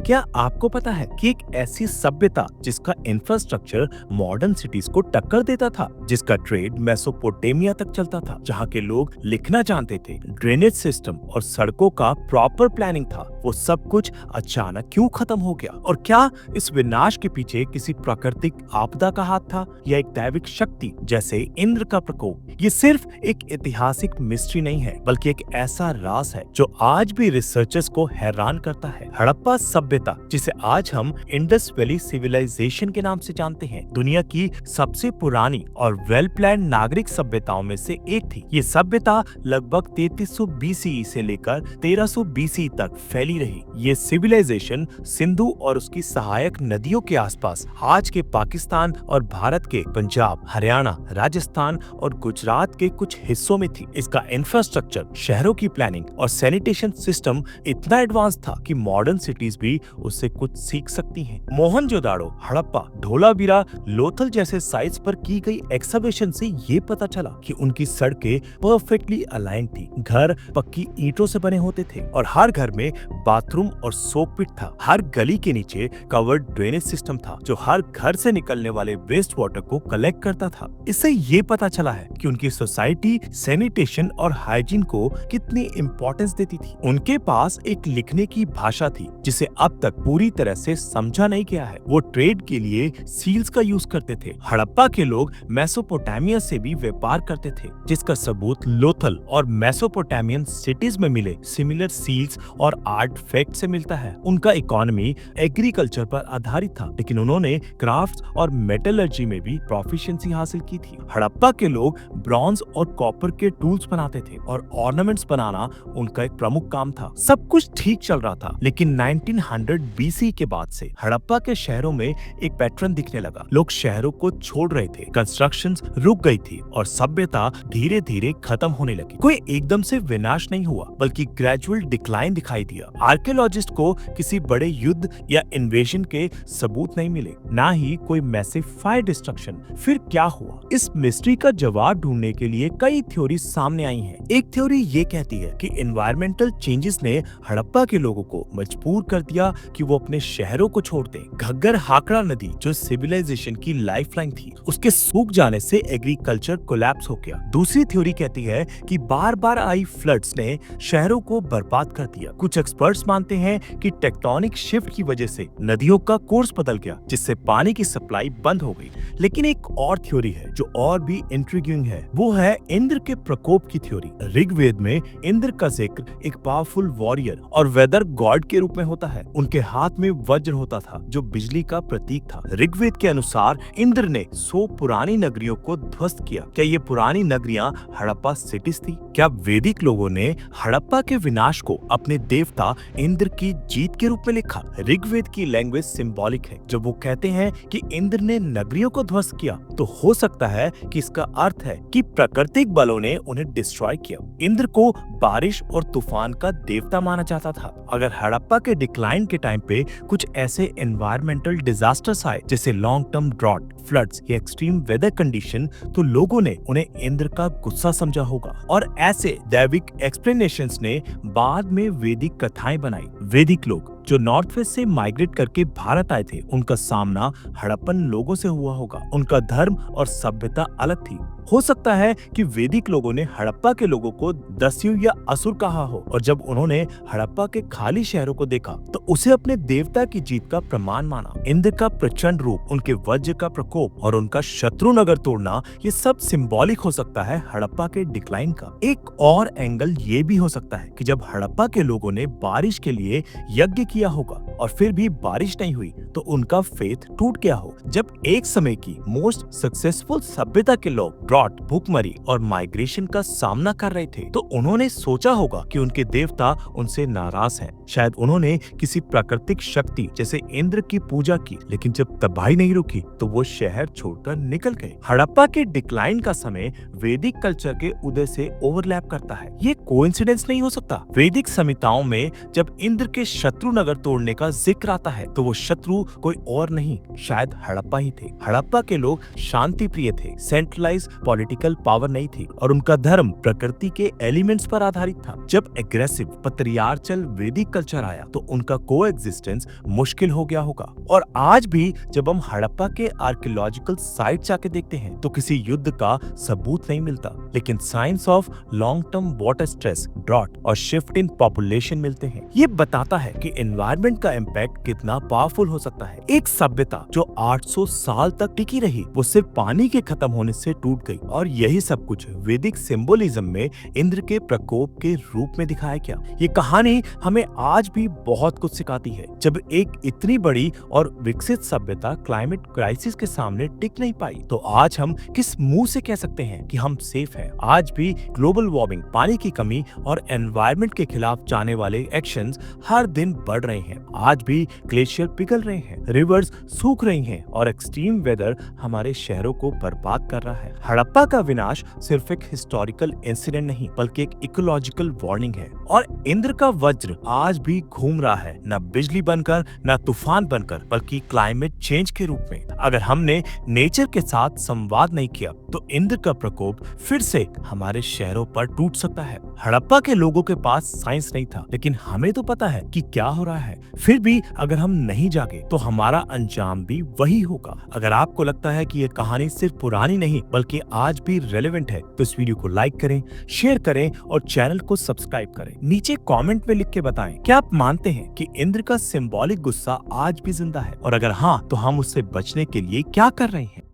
क्या आपको पता है कि एक ऐसी सभ्यता जिसका इंफ्रास्ट्रक्चर मॉडर्न सिटीज को टक्कर देता था, जिसका ट्रेड मेसोपोटामिया तक चलता था, जहाँ के लोग लिखना जानते थे, ड्रेनेज सिस्टम और सड़कों का प्रॉपर प्लानिंग था, वो सब कुछ अचानक क्यों खत्म हो गया? और क्या इस विनाश के पीछे किसी प्राकृतिक आपदा का हाथ था या एक दैविक शक्ति जैसे इंद्र का प्रकोप? ये सिर्फ एक ऐतिहासिक मिस्ट्री नहीं है, बल्कि एक ऐसा राज है जो आज भी रिसर्चर्स को हैरान करता है। हड़प्पा सभ्यता, जिसे आज हम इंडस वैली सिविलाइजेशन के नाम से जानते हैं, दुनिया की सबसे पुरानी और वेल प्लान नागरिक सभ्यताओं में से एक थी। ये सभ्यता लगभग 3300 BCE से लेकर 1300 BCE तक फैली रही। ये सिविलाइजेशन सिंधु और उसकी सहायक नदियों के आसपास आज के पाकिस्तान और भारत के पंजाब, हरियाणा, राजस्थान और गुजरात के कुछ हिस्सों में थी। इसका इंफ्रास्ट्रक्चर, शहरों की प्लानिंग और सैनिटेशन सिस्टम इतना एडवांस था कि मॉडर्न सिटीज भी उससे कुछ सीख सकती हैं। मोहनजोदाड़ो, हड़प्पा, धोलावीरा, लोथल जैसे साइट्स पर की गई एक्सकवेशन से ये पता चला कि उनकी सड़कें परफेक्टली अलाइन थी। घर पक्की ईंटों से बने होते थे और हर घर में बाथरूम और सोप पिट था। हर गली के नीचे कवर्ड ड्रेनेज सिस्टम था जो हर घर से निकलने वाले वेस्ट वाटर को कलेक्ट करता था। इससे ये पता चला है कि उनकी सोसाइटी सैनिटेशन और हाइजीन को कितनी इंपॉर्टेंस देती थी। उनके पास एक लिखने की भाषा थी जिसे अब तक पूरी तरह से समझा नहीं गया है। वो ट्रेड के लिए सील्स का यूज करते थे। हड़प्पा के लोग मेसोपोटामिया से भी व्यापार करते थे, जिसका सबूत लोथल और मेसोपोटामियन सिटीज में मिले सिमिलर सील्स और आर्टिफैक्ट से मिलता है। उनका इकोनॉमी एग्रीकल्चर पर आधारित था, लेकिन उन्होंने क्राफ्ट्स और मेटलर्जी में भी प्रोफिशिएंसी हासिल की थी। हड़प्पा के लोग ब्रॉन्ज और कॉपर के टूल्स बनाते थे और ऑर्नामेंट्स बनाना उनका एक प्रमुख काम था। सब कुछ ठीक चल रहा था, लेकिन 1900 BC के बाद से हड़प्पा के शहरों में एक पैटर्न दिखने लगा। लोग शहरों को छोड़ रहे थे, कंस्ट्रक्शंस रुक गई थी और सभ्यता धीरे धीरे खत्म होने लगी। कोई एकदम से विनाश नहीं हुआ, बल्कि ग्रेजुअल डिक्लाइन दिखाई दिया। आर्कियोलॉजिस्ट को किसी बड़े युद्ध या इन्वेजन के सबूत नहीं मिले, ना ही कोई मैसिव फायर डिस्ट्रक्शन। फिर क्या हुआ? इस मिस्ट्री का जवाब ढूंढने के लिए कई थ्योरी सामने आई हैं। एक थ्योरी ये कहती है कि एनवायरमेंटल चेंजेस ने हड़प्पा के लोगों को मजबूर कर दिया कि वो अपने शहरों को छोड़ दें। घग्गर हाकड़ा नदी, जो सिविलाइजेशन की लाइफलाइन थी, उसके सूख जाने से एग्रीकल्चर कोलैप्स हो गया। दूसरी थ्योरी कहती है कि बार बार आई फ्लड्स ने शहरों को बर्बाद कर दिया। कुछ एक्सपर्ट्स मानते हैं कि टेक्टोनिक शिफ्ट की वजह से नदियों का कोर्स बदल गया, जिससे पानी की सप्लाई बंद हो गई। लेकिन एक और थ्योरी है जो और भी इंट्रिगिंग है, वो है इंद्र के प्रकोप की थ्योरी। ऋग्वेद में इंद्र का जिक्र एक पावरफुल वॉरियर और वेदर गॉड के रूप में होता है। उनके हाथ में वज्र होता था जो बिजली का प्रतीक था। ऋग्वेद के अनुसार इंद्र ने 100 पुरानी नगरियों को ध्वस्त किया। क्या ये पुरानी नगरियां हड़प्पा सिटीज थी? क्या वैदिक लोगों ने हड़प्पा के विनाश को अपने देवता इंद्र की जीत के रूप में लिखा? ऋग्वेद की लैंग्वेज सिंबॉलिक है। जब वो कहते हैं कि इंद्र ने नगरियों को ध्वस्त किया, तो हो सकता है कि इसका अर्थ है कि प्राकृतिक बलों ने उन्हें डिस्ट्रॉय किया। इंद्र को बारिश और तूफान का देवता माना जाता था। अगर हड़प्पा के डिक्लाइन के टाइम पे कुछ ऐसे एनवायरमेंटल डिजास्टर्स आए, जैसे लॉन्ग टर्म ड्रॉट, फ्लड्स या एक्सट्रीम वेदर कंडीशन, तो लोगों ने उन्हें इंद्र का गुस्सा समझा होगा और ऐसे दैविक एक्सप्लेनेशंस ने बाद में वैदिक कथाएं बनाई। वैदिक लोग जो नॉर्थ वेस्ट से माइग्रेट करके भारत आए थे, उनका सामना हड़प्पन लोगों से हुआ होगा। उनका धर्म और सभ्यता अलग थी। हो सकता है कि वैदिक लोगों ने हड़प्पा के लोगों को दस्यु या असुर कहा हो, और जब उन्होंने हड़प्पा के खाली शहरों को देखा तो उसे अपने देवता की जीत का प्रमाण माना। इंद्र का प्रचंड रूप, उनके वज्र का प्रकोप और उनका शत्रु नगर तोड़ना, ये सब सिंबॉलिक हो सकता है हड़प्पा के डिक्लाइन का। एक और एंगल ये भी हो सकता है कि जब हड़प्पा के लोगों ने बारिश के लिए यज्ञ किया होगा और फिर भी बारिश नहीं हुई, तो उनका फेथ टूट गया हो। जब एक समय की मोस्ट सक्सेसफुल सभ्यता के लोग ड्रॉट, भूखमरी और माइग्रेशन का सामना कर रहे थे, तो उन्होंने सोचा होगा कि उनके देवता उनसे नाराज हैं। शायद उन्होंने किसी प्राकृतिक शक्ति जैसे इंद्र की पूजा की, लेकिन जब तबाही नहीं रुकी तो वो शहर छोड़कर निकल गए। हड़प्पा के डिक्लाइन का समय वैदिक कल्चर के उदय से ओवरलैप करता है। ये कोइंसिडेंस नहीं हो सकता। वैदिक संहिताओं में जब इंद्र के शत्रु नगर तोड़ने का का जिक्र आता है तो वो शत्रु कोई और नहीं, शायद हड़प्पा ही थे। हड़प्पा के लोग शांति प्रिय थे, सेंट्रलाइज पॉलिटिकल पावर नहीं थी और उनका धर्म प्रकृति के एलिमेंट्स पर आधारित था। जब एग्रेसिव पत्रियार्चल वैदिक कल्चर आया तो उनका कोएग्जिस्टेंस मुश्किल हो गया होगा। और आज भी जब हम हड़प्पा के आर्कियोलॉजिकल साइट जाके देखते हैं तो किसी युद्ध का सबूत नहीं मिलता, लेकिन science of long term water stress, drought और शिफ्ट इन पॉपुलेशन मिलते हैं। ये बताता है कि एनवायरनमेंट का इम्पैक्ट कितना पावरफुल हो सकता है। एक सभ्यता जो 800 साल तक टिकी रही वो सिर्फ पानी के खत्म होने से टूट गई। और यही सब कुछ वैदिक सिंबोलिज्म में इंद्र के प्रकोप के रूप में दिखाया गया। ये कहानी हमें आज भी बहुत कुछ सिखाती है। जब एक इतनी बड़ी और विकसित सभ्यता क्लाइमेट क्राइसिस के सामने टिक नहीं पाई तो आज हम किस मुंह से कह सकते हैं कि हम सेफ हैं। आज भी ग्लोबल वार्मिंग, पानी की कमी और एनवायरनमेंट के खिलाफ जाने वाले एक्शंस हर दिन बढ़ रहे हैं। आज भी ग्लेशियर पिघल रहे हैं, रिवर्स सूख रही हैं और एक्सट्रीम वेदर हमारे शहरों को बर्बाद कर रहा है। हड़प्पा का विनाश सिर्फ एक हिस्टोरिकल इंसिडेंट नहीं बल्कि एक इकोलॉजिकल वार्निंग है। और इंद्र का वज्र आज भी घूम रहा है, न बिजली बनकर न तूफान बनकर, बल्कि क्लाइमेट चेंज के रूप में। अगर हमने नेचर के साथ संवाद नहीं किया तो इंद्र का प्रकोप फिर से हमारे शहरों पर टूट सकता है। हड़प्पा के लोगों के पास साइंस नहीं था, लेकिन हमें तो पता है कि क्या हो रहा है। फिर भी अगर हम नहीं जागे तो हमारा अंजाम भी वही होगा। अगर आपको लगता है कि ये कहानी सिर्फ पुरानी नहीं बल्कि आज भी रेलेवेंट है तो इस वीडियो को लाइक करें, शेयर करें और चैनल को सब्सक्राइब करें। नीचे कमेंट में लिख के बताएं क्या आप मानते हैं कि इंद्र का सिंबॉलिक गुस्सा आज भी जिंदा है, और अगर हाँ तो हम उससे बचने के लिए क्या कर रहे हैं।